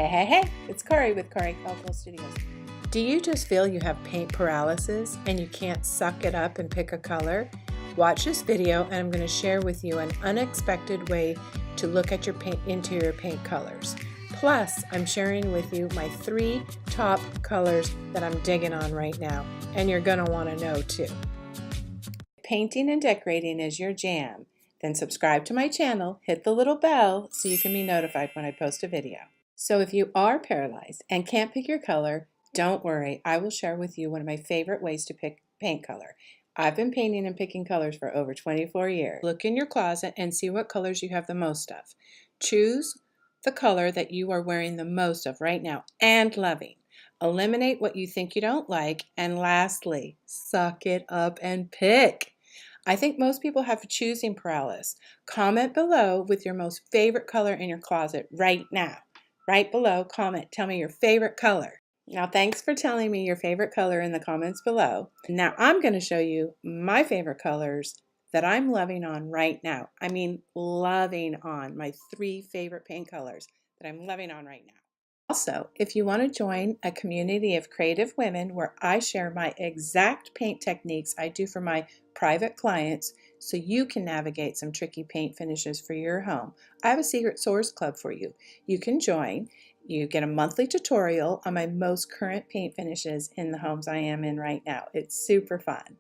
Hey, it's Kari with Kari Caldwell Studios. Do you just feel you have paint paralysis and you can't suck it up and pick a color? Watch this video and I'm going to share with you an unexpected way to look at your interior paint colors. Plus, I'm sharing with you my 3 top colors that I'm digging on right now, and you're going to want to know too. If painting and decorating is your jam, then subscribe to my channel, hit the little bell so you can be notified when I post a video. So if you are paralyzed and can't pick your color, don't worry, I will share with you one of my favorite ways to pick paint color. I've been painting and picking colors for over 24 years. Look in your closet and see what colors you have the most of. Choose the color that you are wearing the most of right now and loving. Eliminate what you think you don't like, and lastly, suck it up and pick. I think most people have choosing paralysis. Comment below with your most favorite color in your closet right now. Right below, comment, tell me your favorite color. Now, thanks for telling me your favorite color in the comments below. Now, I'm going to show you my favorite colors that I'm loving on right now. I mean, loving on my 3 favorite paint colors that I'm loving on right now. Also, if you want to join a community of creative women where I share my exact paint techniques I do for my private clients so you can navigate some tricky paint finishes for your home, I have a secret source club for you. You can join. You get a monthly tutorial on my most current paint finishes in the homes I am in right now. It's super fun.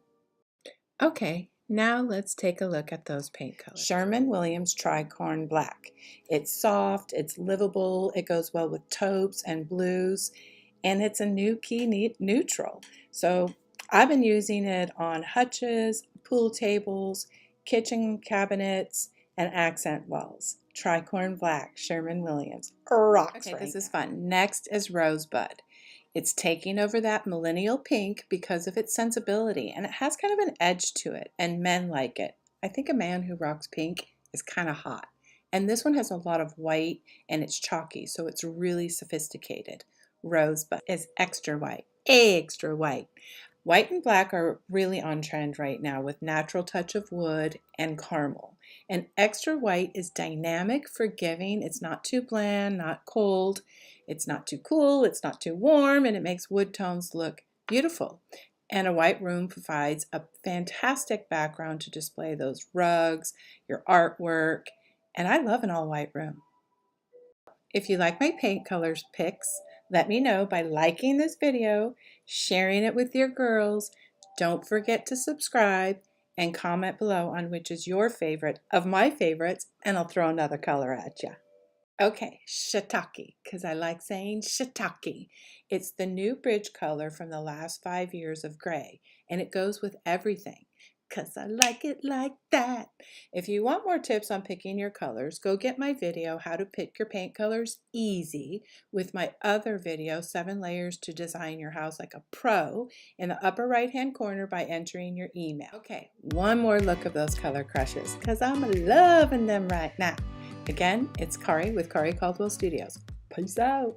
Okay, now let's take a look at those paint colors. Sherwin-Williams Tricorn Black. It's soft, it's livable, it goes well with taupes and blues, and it's a NuKey neutral. So I've been using it on hutches, pool tables, kitchen cabinets, and accent walls. Tricorn Black, Sherwin-Williams. Rocks. Okay, this is fun. Next is Rosebud. It's taking over that millennial pink because of its sensibility, and it has kind of an edge to it, and men like it. I think a man who rocks pink is kind of hot. And this one has a lot of white, and it's chalky, so it's really sophisticated. Rosebud is extra white. Extra white. White and black are really on trend right now with natural touch of wood and caramel. And extra white is dynamic, forgiving. It's not too bland, not cold. It's not too cool, it's not too warm, and it makes wood tones look beautiful. And a white room provides a fantastic background to display those rugs, your artwork, and I love an all-white room. If you like my paint colors picks, let me know by liking this video, sharing it with your girls. Don't forget to subscribe and comment below on which is your favorite of my favorites, and I'll throw another color at you. Okay, shiitake, because I like saying shiitake. It's the new bridge color from the last 5 years of gray, and it goes with everything, because I like it like that. If you want more tips on picking your colors, go get my video, How to Pick Your Paint Colors Easy, with my other video, 7 Layers to Design Your House Like a Pro, in the upper right-hand corner by entering your email. Okay, one more look of those color crushes, because I'm loving them right now. Again, it's Kari with Kari Caldwell Studios. Peace out.